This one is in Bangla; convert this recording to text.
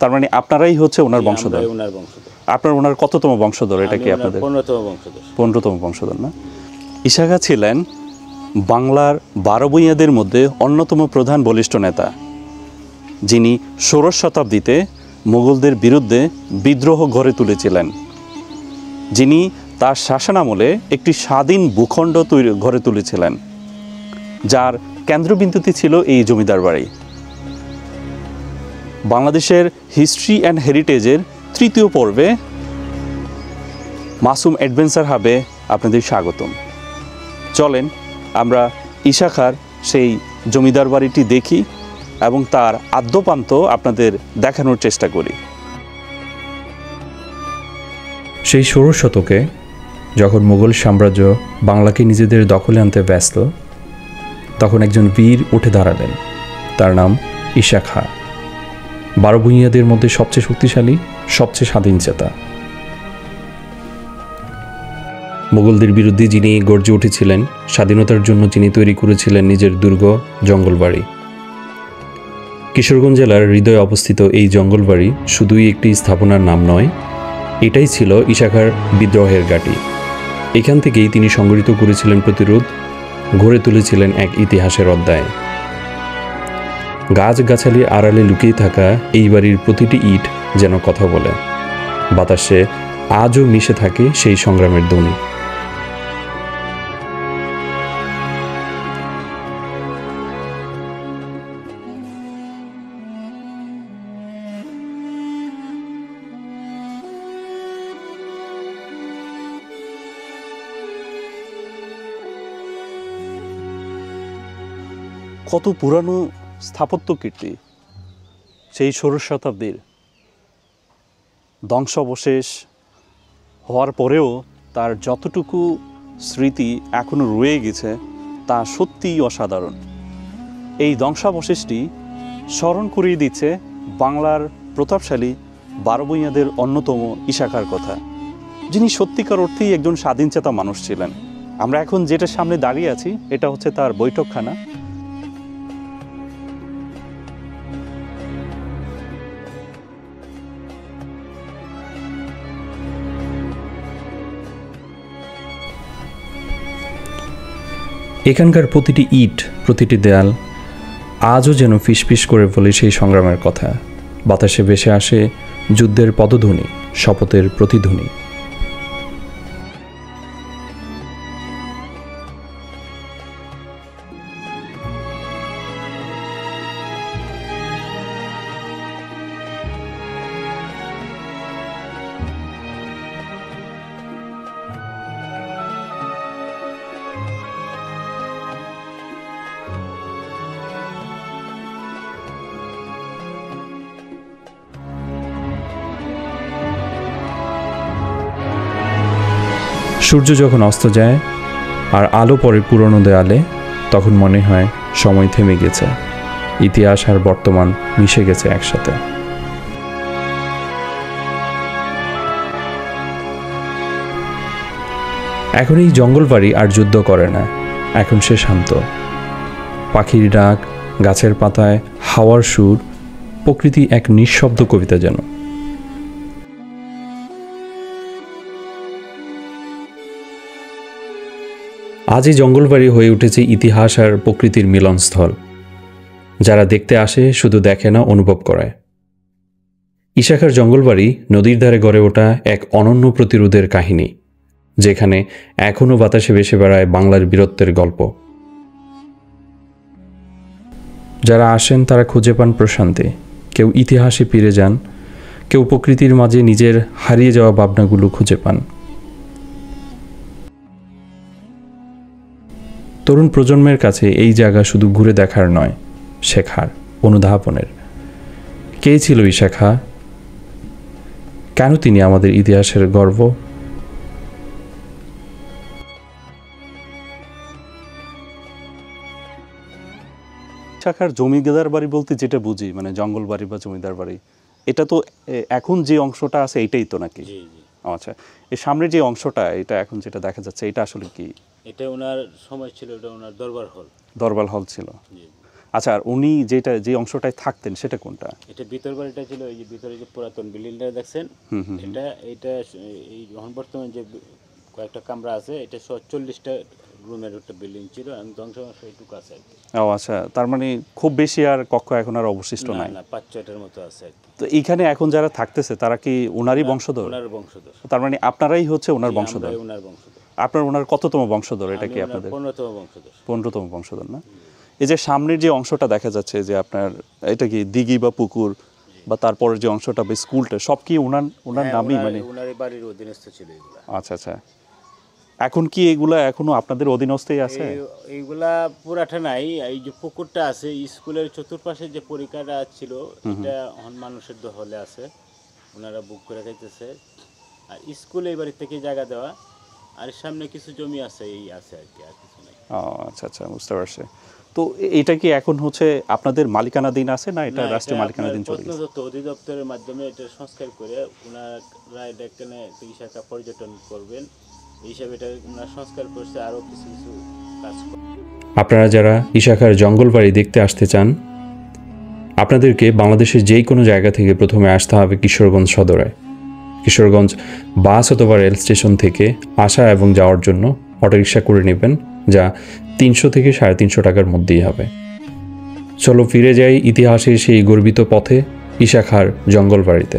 তার মানে আপনারাই হচ্ছে ওনার বংশধর? ওনার বংশধর। আপনার ওনার কততম বংশধর এটা কি আপনাদের? 15তম বংশধর। 15তম বংশধর না? ইসা খাঁ ছিলেন বাংলার 12 ভূঁইয়াদের মধ্যে অন্যতম প্রধান বলিষ্ঠ নেতা, যিনি 16 শতাব্দীতে মুঘলদের বিরুদ্ধে বিদ্রোহ গড়ে তুলেছিলেন, যিনি তার শাসনামলে একটি স্বাধীন ভূখণ্ড গড়ে তুলেছিলেন, যার কেন্দ্রবিন্দুতে ছিল এই জমিদার বাড়ি। বাংলাদেশের হিস্ট্রি অ্যান্ড হেরিটেজের 3য় পর্বে মাসুম অ্যাডভেঞ্চার হাবে আপনাদের স্বাগতম। চলেন আমরা ইসা খাঁর সেই জমিদার বাড়িটি দেখি এবং তার আদ্যপান্ত আপনাদের দেখানোর চেষ্টা করি। সেই 16 শতকে যখন মুঘল সাম্রাজ্য বাংলাকে নিজেদের দখলে আনতে ব্যস্ত, তখন একজন বীর উঠে দাঁড়ালেন। তার নাম ইসা খাঁ। 12 ভূঁইয়াদের মধ্যে সবচেয়ে শক্তিশালী, সবচেয়ে স্বাধীনচেতা। মুঘলদের বিরুদ্ধে যিনি গর্জে উঠেছিলেন, স্বাধীনতার জন্য যিনি তৈরি করেছিলেন নিজের দুর্গ জঙ্গলবাড়ি। কিশোরগঞ্জ জেলার হৃদয়ে অবস্থিত এই জঙ্গলবাড়ি শুধুই একটি স্থাপনার নাম নয়, এটাই ছিল ইসা খাঁর বিদ্রোহের ঘাঁটি। এখান থেকেই তিনি সংগঠিত করেছিলেন প্রতিরোধ, গড়ে তুলেছিলেন এক ইতিহাসের অধ্যায়। গাছগাছালির আড়ালে লুকিয়ে থাকা এই বাড়ির প্রতিটি ইট যেন কথা বলে। বাতাসে আজও মিশে থাকে সেই সংগ্রামের ধ্বনি। কত পুরানো স্থাপত্য কীর্তি! সেই 16 শতাব্দীর ধ্বংসাবশেষ হওয়ার পরেও তার যতটুকু স্মৃতি এখনও রয়ে গেছে তা সত্যিই অসাধারণ। এই ধ্বংসাবশেষটি স্মরণ করিয়ে দিচ্ছে বাংলার প্রতাপশালী 12 ভূঁইয়াদের অন্যতম ইসা খাঁর কথা, যিনি সত্যিকার অর্থেই একজন স্বাধীনচেতা মানুষ ছিলেন। আমরা এখন যেটার সামনে দাঁড়িয়ে আছি এটা হচ্ছে তার বৈঠকখানা। এখানকার প্রতিটি ইট, প্রতিটি দেয়াল আজও যেন ফিসফিস করে বলে সেই সংগ্রামের কথা। বাতাসে ভেসে আসে যুদ্ধের পদধ্বনি, শপথের প্রতিধ্বনি। সূর্য যখন অস্ত যায় আর আলো পড়ে পুরনো দেয়ালে, তখন মনে হয় সময় থেমে গেছে, ইতিহাস আর বর্তমান মিশে গেছে একসাথে। এখন এই জঙ্গলবাড়ি আর যুদ্ধ করে না, এখন সে শান্ত। পাখির ডাক, গাছের পাতায় হাওয়ার সুর, প্রকৃতি এক নিঃশব্দ কবিতা যেন। আজ এই জঙ্গলবাড়ি হয়ে উঠেছে ইতিহাস আর প্রকৃতির মিলনস্থল। যারা দেখতে আসে শুধু দেখে না, অনুভব করে। ইসা খাঁর জঙ্গলবাড়ি নদীর ধারে গড়ে ওঠা এক অনন্য প্রতিরোধের কাহিনী, যেখানে এখনও বাতাসে ভেসে বেড়ায় বাংলার বীরত্বের গল্প। যারা আসেন তারা খুঁজে পান প্রশান্তি, কেউ ইতিহাসে ফিরে যান, কেউ প্রকৃতির মাঝে নিজের হারিয়ে যাওয়া ভাবনাগুলো খুঁজে পান। তরুণ প্রজন্মের কাছে এই জায়গা শুধু ঘুরে দেখার নয়, শেখার, অনুধাবনের। কে ছিল ইসা খাঁ? কেন তিনি আমাদের ইতিহাসের গর্ব? ইসা খাঁর জমিদার বাড়ি বলতে যেটা বুঝি, মানে জঙ্গল বাড়ি বা জমিদার বাড়ি, এটা তো এখন যে অংশটা আছে এটাই তো নাকি? আচ্ছা, এই সামনের যে অংশটা, এটা এখন যেটা দেখা যাচ্ছে, এটা আসলে কি? এটা ওনার সময় ছিল, এটা ওনার দরবার হল। দরবার হল ছিল। আচ্ছা, আর উনি যে অংশটায় থাকতেন সেটা কোনটা? এটা ভিতর বাড়িটা ছিল, এই যে ভিতরে যে পুরাতন বিল্ডিংটা দেখছেন, এটা এই এখন বর্তমানে যে কয়েকটা কামরা আছে, এটা 40টা রুমের একটা বিল্ডিং ছিল, এবং ধ্বংসাংশ এইটুকু আছে আর কি। ও আচ্ছা, তার মানে খুব বেশি আর কক্ষ এখন আর অবশিষ্ট নাই। না, 5-6টার মতো আছে আর কি। তো এইখানে এখন যারা থাকতেছে তারা কি ওনারই বংশধর? ওনার বংশধর। তার মানে আপনারাই হচ্ছে ওনার বংশধর? আমরাই ওনার বংশধর। ওনার কততম বংশধর এটা কি আমি ওনার আপনাদের? 15তম বংশধর। 15তম বংশধর না? এই যে সামনের যে অংশটা দেখা যাচ্ছে যে আপনার, এটা কি দিঘি বা পুকুর বা তারপরের যে অংশটা বা স্কুলটা, সব কি ওনার নামই? মানে ওনারই বাড়ির অধীনস্থ ছিল এগুলা। আচ্ছা আচ্ছা, এখন কি এগুলা এখনো আপনাদের অধীনস্থই আছে? এইগুলা পুরাটা নাই। এই যে পুকুরটা আছে, স্কুলের চতুর্পাশে যে পরিকাটা ছিল, এটা এখন মানুষের দখলে আছে, ওনারা বুক করে খাইতেছে। আর স্কুলে এই বাড়ি থেকে জায়গা দেওয়া, আর সামনে কিছু জমি আছে, এই আছে আর কি, আর কিছু নাই। ও আচ্ছা আচ্ছা, বুঝতে পারছি। তো এটা কি এখন হচ্ছে আপনাদের মালিকানাধীন আছে, না এটা রাষ্ট্রীয় মালিকানাধীন চলে গেছে? প্রত্নতত্ত্ব অধিদপ্তরের মাধ্যমে এটা সংস্কার করে ওনারা এটা এখানে শাখা পর্যটন করবেন এই হিসাবে এটা ওনারা সংস্কার করছে, আরও কিছু কিছু কাজ করে। আপনারা যারা ইশাখার জঙ্গলবাড়ি দেখতে আসতে চান, আপনাদেরকে বাংলাদেশের যেই কোনো জায়গা থেকে প্রথমে আসতে হবে কিশোরগঞ্জ সদরে। কিশোরগঞ্জ বাস অথবা রেল স্টেশন থেকে আসা এবং যাওয়ার জন্য অটোরিকশা করে নেবেন, যা 300 থেকে 350 টাকার মধ্যেই হবে। চলো ফিরে যাই ইতিহাসের সেই গর্বিত পথে, ইশাখার জঙ্গলবাড়িতে।